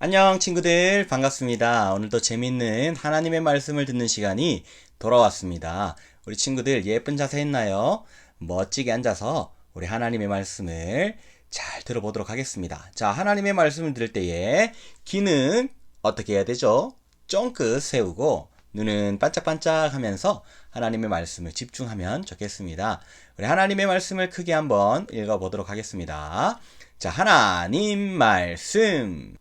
안녕 친구들 반갑습니다. 오늘도 재밌는 하나님의 말씀을 듣는 시간이 돌아왔습니다. 우리 친구들 예쁜 자세 했나요? 멋지게 앉아서 우리 하나님의 말씀을 잘 들어보도록 하겠습니다. 자, 하나님의 말씀을 들을 때에 귀는 어떻게 해야 되죠? 쫑긋 세우고 눈은 반짝반짝 하면서 하나님의 말씀을 집중하면 좋겠습니다. 우리 하나님의 말씀을 크게 한번 읽어보도록 하겠습니다. 자, 하나님 말씀.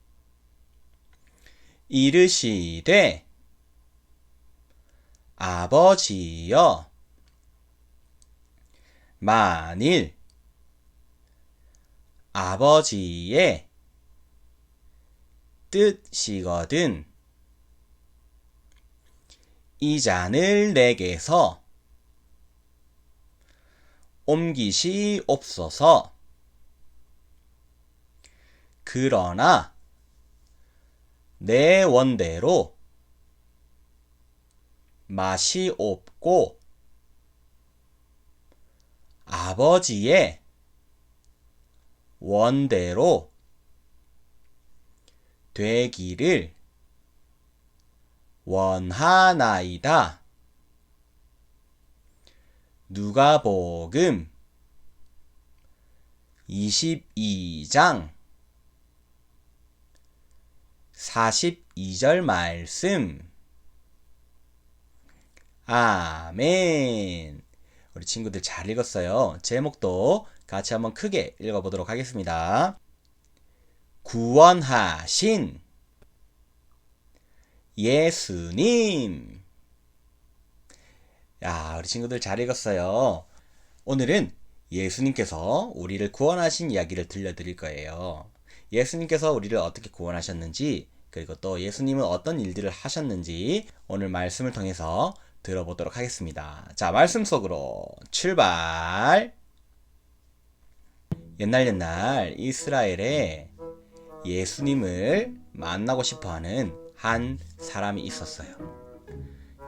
이르시되 아버지여 만일 아버지의 뜻이거든 이 잔을 내게서 옮기시옵소서. 그러나 내 원대로 맛이 없고 아버지의 원대로 되기를 원하나이다. 누가복음 22장 42절 말씀. 아멘. 우리 친구들 잘 읽었어요. 제목도 같이 한번 크게 읽어보도록 하겠습니다. 구원하신 예수님. 야, 우리 친구들 잘 읽었어요. 오늘은 예수님께서 우리를 구원하신 이야기를 들려드릴 거예요. 예수님께서 우리를 어떻게 구원하셨는지, 그리고 또 예수님은 어떤 일들을 하셨는지 오늘 말씀을 통해서 들어보도록 하겠습니다. 자, 말씀 속으로 출발! 옛날 이스라엘에 예수님을 만나고 싶어 하는 한 사람이 있었어요.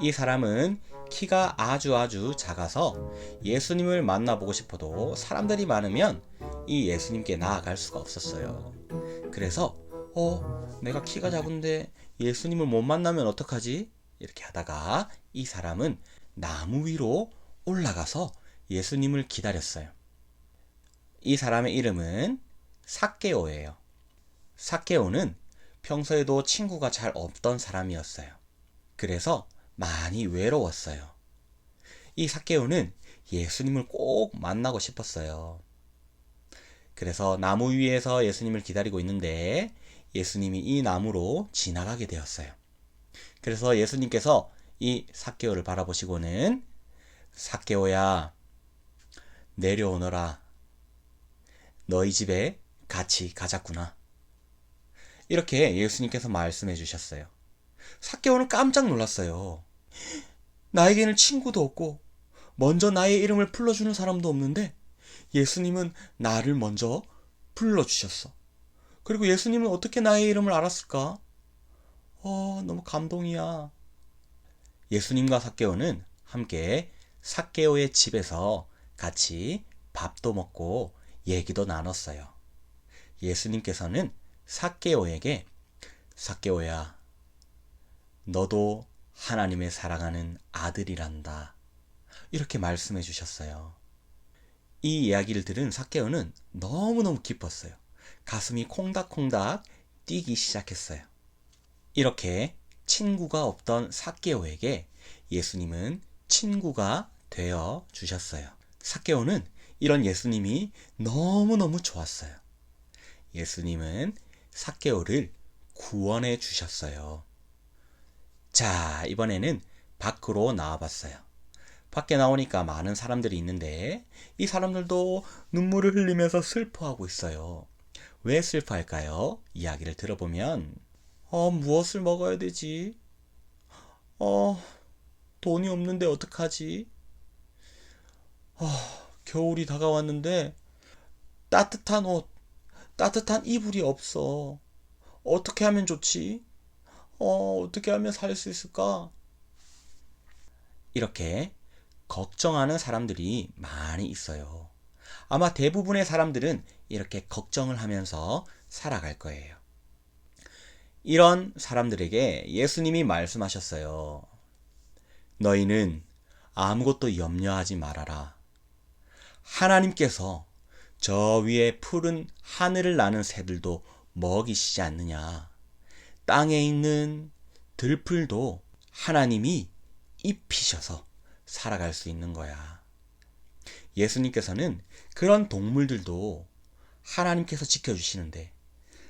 이 사람은 키가 아주 작아서 예수님을 만나보고 싶어도 사람들이 많으면 이 예수님께 나아갈 수가 없었어요. 그래서 내가 키가 작은데 예수님을 못 만나면 어떡하지? 이렇게 하다가 이 사람은 나무 위로 올라가서 예수님을 기다렸어요. 이 사람의 이름은 삭개오예요. 삭개오는 평소에도 친구가 잘 없던 사람이었어요. 그래서 많이 외로웠어요. 이 삭개오는 예수님을 꼭 만나고 싶었어요. 그래서 나무 위에서 예수님을 기다리고 있는데 예수님이 이 나무로 지나가게 되었어요. 그래서 예수님께서 이 삭개오를 바라보시고는 삭개오야, 내려오너라. 너희 집에 같이 가자꾸나. 이렇게 예수님께서 말씀해 주셨어요. 삭개오는 깜짝 놀랐어요. 나에게는 친구도 없고 먼저 나의 이름을 불러주는 사람도 없는데 예수님은 나를 먼저 불러주셨어. 그리고 예수님은 어떻게 나의 이름을 알았을까? 너무 감동이야. 예수님과 삭개오는 함께 삭개오의 집에서 같이 밥도 먹고 얘기도 나눴어요. 예수님께서는 삭개오에게 삭개오야, 너도 하나님의 사랑하는 아들이란다. 이렇게 말씀해 주셨어요. 이 이야기를 들은 삭개오는 너무너무 기뻤어요. 가슴이 콩닥콩닥 뛰기 시작했어요. 이렇게 친구가 없던 삭개오에게 예수님은 친구가 되어 주셨어요. 삭개오는 이런 예수님이 너무너무 좋았어요. 예수님은 삭개오를 구원해 주셨어요. 자, 이번에는 밖으로 나와봤어요. 밖에 나오니까 많은 사람들이 있는데 이 사람들도 눈물을 흘리면서 슬퍼하고 있어요. 왜 슬퍼할까요? 이야기를 들어보면 무엇을 먹어야 되지? 돈이 없는데 어떡하지? 겨울이 다가왔는데 따뜻한 옷, 따뜻한 이불이 없어. 어떻게 하면 좋지? 어떻게 하면 살 수 있을까? 이렇게 걱정하는 사람들이 많이 있어요. 아마 대부분의 사람들은 이렇게 걱정을 하면서 살아갈 거예요. 이런 사람들에게 예수님이 말씀하셨어요. 너희는 아무것도 염려하지 말아라. 하나님께서 저 위에 푸른 하늘을 나는 새들도 먹이시지 않느냐. 땅에 있는 들풀도 하나님이 입히셔서 살아갈 수 있는 거야. 예수님께서는 그런 동물들도 하나님께서 지켜주시는데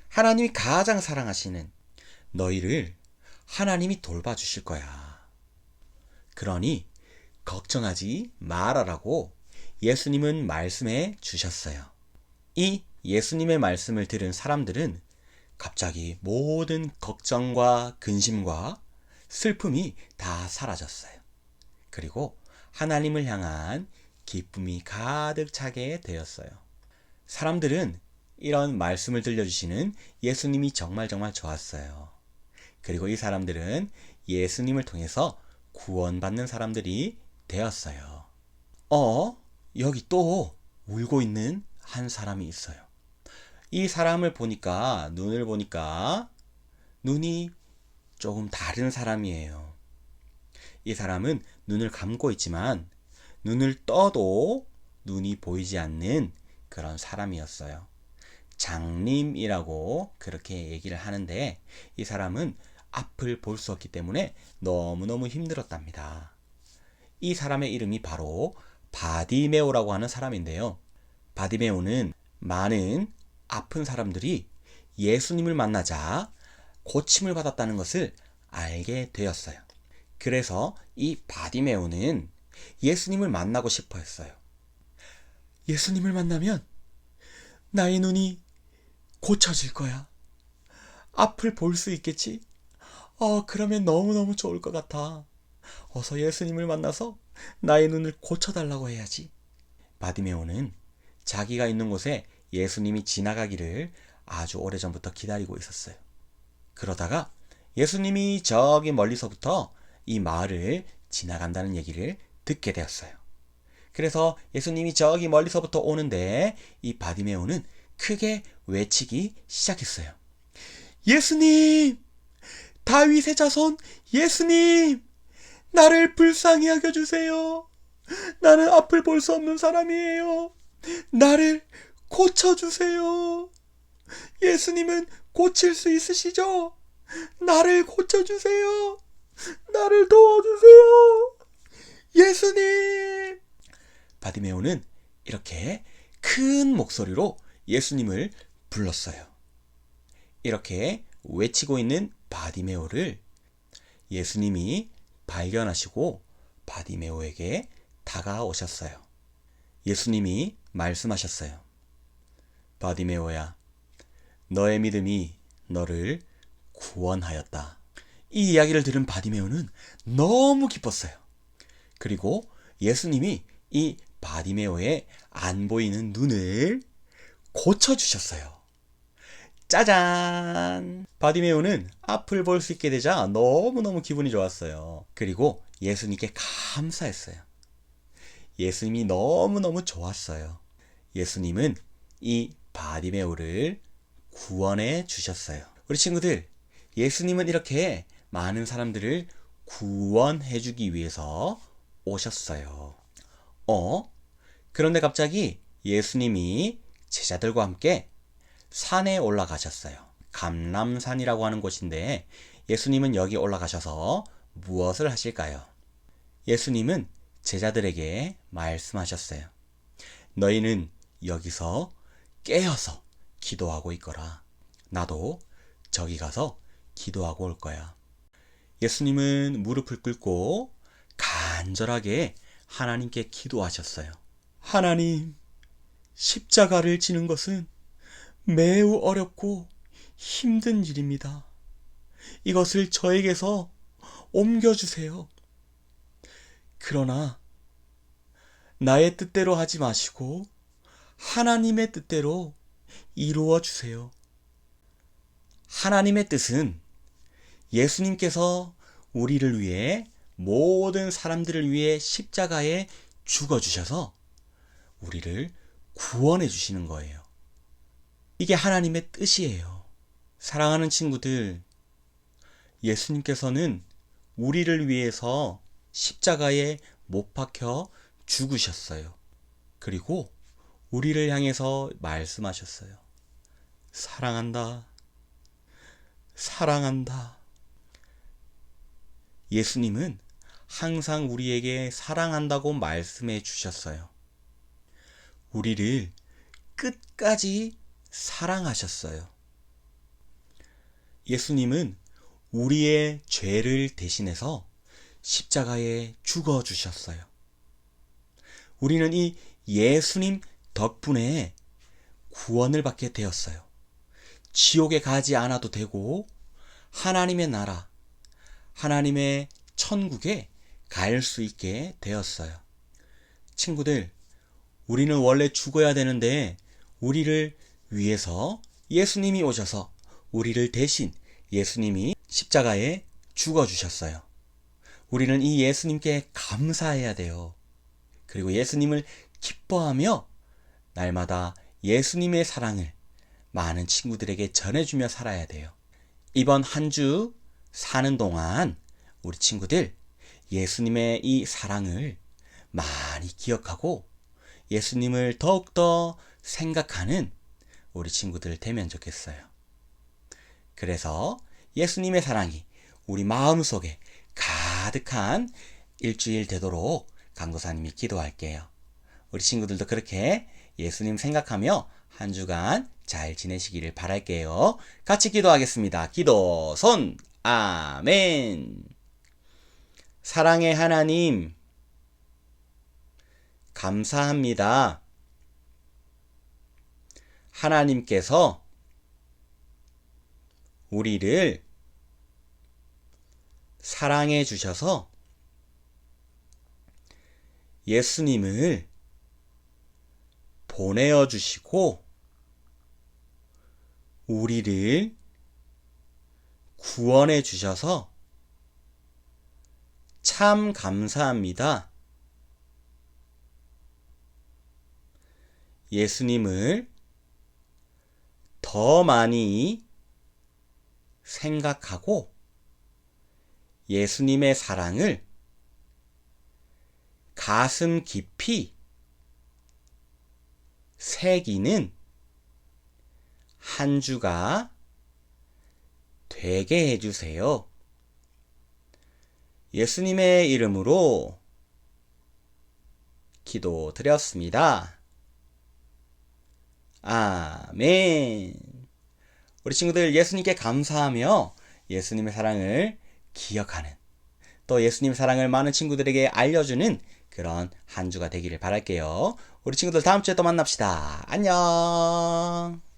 하나님이 가장 사랑하시는 너희를 하나님이 돌봐주실 거야. 그러니 걱정하지 말아라고 예수님은 말씀해 주셨어요. 이 예수님의 말씀을 들은 사람들은 갑자기 모든 걱정과 근심과 슬픔이 다 사라졌어요. 그리고 하나님을 향한 기쁨이 가득 차게 되었어요. 사람들은 이런 말씀을 들려주시는 예수님이 정말 좋았어요. 그리고 이 사람들은 예수님을 통해서 구원받는 사람들이 되었어요. 여기 또 울고 있는 한 사람이 있어요. 이 사람을 보니까, 눈을 보니까 눈이 조금 다른 사람이에요. 이 사람은 눈을 감고 있지만 눈을 떠도 눈이 보이지 않는 그런 사람이었어요. 장님이라고 그렇게 얘기를 하는데 이 사람은 앞을 볼 수 없기 때문에 너무너무 힘들었답니다. 이 사람의 이름이 바로 바디메오라고 하는 사람인데요. 바디메오는 많은 아픈 사람들이 예수님을 만나자 고침을 받았다는 것을 알게 되었어요. 그래서 이 바디메오는 예수님을 만나고 싶어 했어요. 예수님을 만나면 나의 눈이 고쳐질 거야. 앞을 볼 수 있겠지? 그러면 너무너무 좋을 것 같아. 어서 예수님을 만나서 나의 눈을 고쳐달라고 해야지. 바디메오는 자기가 있는 곳에 예수님이 지나가기를 아주 오래전부터 기다리고 있었어요. 그러다가 예수님이 저기 멀리서부터 이 마을을 지나간다는 얘기를 듣게 되었어요. 그래서 예수님이 저기 멀리서부터 오는데 이 바디메오는 크게 외치기 시작했어요. 예수님! 다윗의 자손 예수님! 나를 불쌍히 여겨주세요. 나는 앞을 볼 수 없는 사람이에요. 나를 고쳐주세요. 예수님은 고칠 수 있으시죠? 나를 고쳐주세요. 나를 도와주세요. 예수님! 바디메오는 이렇게 큰 목소리로 예수님을 불렀어요. 이렇게 외치고 있는 바디메오를 예수님이 발견하시고 바디메오에게 다가오셨어요. 예수님이 말씀하셨어요. 바디메오야, 너의 믿음이 너를 구원하였다. 이 이야기를 들은 바디메오는 너무 기뻤어요. 그리고 예수님이 이 바디메오의 안 보이는 눈을 고쳐주셨어요. 짜잔! 바디메오는 앞을 볼 수 있게 되자 너무너무 기분이 좋았어요. 그리고 예수님께 감사했어요. 예수님이 너무너무 좋았어요. 예수님은 이 바디메오를 구원해 주셨어요. 우리 친구들, 예수님은 이렇게 많은 사람들을 구원해 주기 위해서 오셨어요. 그런데 갑자기 예수님이 제자들과 함께 산에 올라가셨어요. 감람산이라고 하는 곳인데 예수님은 여기 올라가셔서 무엇을 하실까요? 예수님은 제자들에게 말씀하셨어요. 너희는 여기서 깨어서 기도하고 있거라. 나도 저기 가서 기도하고 올 거야. 예수님은 무릎을 꿇고 간절하게 하나님께 기도하셨어요. 하나님, 십자가를 지는 것은 매우 어렵고 힘든 일입니다. 이것을 저에게서 옮겨주세요. 그러나 나의 뜻대로 하지 마시고 하나님의 뜻대로 이루어 주세요. 하나님의 뜻은 예수님께서 우리를 위해 모든 사람들을 위해 십자가에 죽어주셔서 우리를 구원해 주시는 거예요. 이게 하나님의 뜻이에요. 사랑하는 친구들, 예수님께서는 우리를 위해서 십자가에 못 박혀 죽으셨어요. 그리고 우리를 향해서 말씀하셨어요. 사랑한다. 사랑한다. 예수님은 항상 우리에게 사랑한다고 말씀해 주셨어요. 우리를 끝까지 사랑하셨어요. 예수님은 우리의 죄를 대신해서 십자가에 죽어 주셨어요. 우리는 이 예수님 덕분에 구원을 받게 되었어요. 지옥에 가지 않아도 되고 하나님의 나라, 하나님의 천국에 갈 수 있게 되었어요. 친구들, 우리는 원래 죽어야 되는데 우리를 위해서 예수님이 오셔서 우리를 대신 예수님이 십자가에 죽어주셨어요. 우리는 이 예수님께 감사해야 돼요. 그리고 예수님을 기뻐하며 날마다 예수님의 사랑을 많은 친구들에게 전해주며 살아야 돼요. 이번 한 주 사는 동안 우리 친구들 예수님의 이 사랑을 많이 기억하고 예수님을 더욱더 생각하는 우리 친구들 되면 좋겠어요. 그래서 예수님의 사랑이 우리 마음속에 가득한 일주일 되도록 강도사님이 기도할게요. 우리 친구들도 그렇게 예수님 생각하며 한 주간 잘 지내시기를 바랄게요. 같이 기도하겠습니다. 기도 손 아멘. 사랑의 하나님 감사합니다. 하나님께서 우리를 사랑해 주셔서 예수님을 보내어 주시고 우리를 구원해 주셔서 참 감사합니다. 예수님을 더 많이 생각하고 예수님의 사랑을 가슴 깊이 새기는 한 주가 되게 해주세요. 예수님의 이름으로 기도드렸습니다. 아멘. 우리 친구들 예수님께 감사하며 예수님의 사랑을 기억하는 또 예수님의 사랑을 많은 친구들에게 알려주는 그런 한 주가 되기를 바랄게요. 우리 친구들 다음 주에 또 만납시다. 안녕.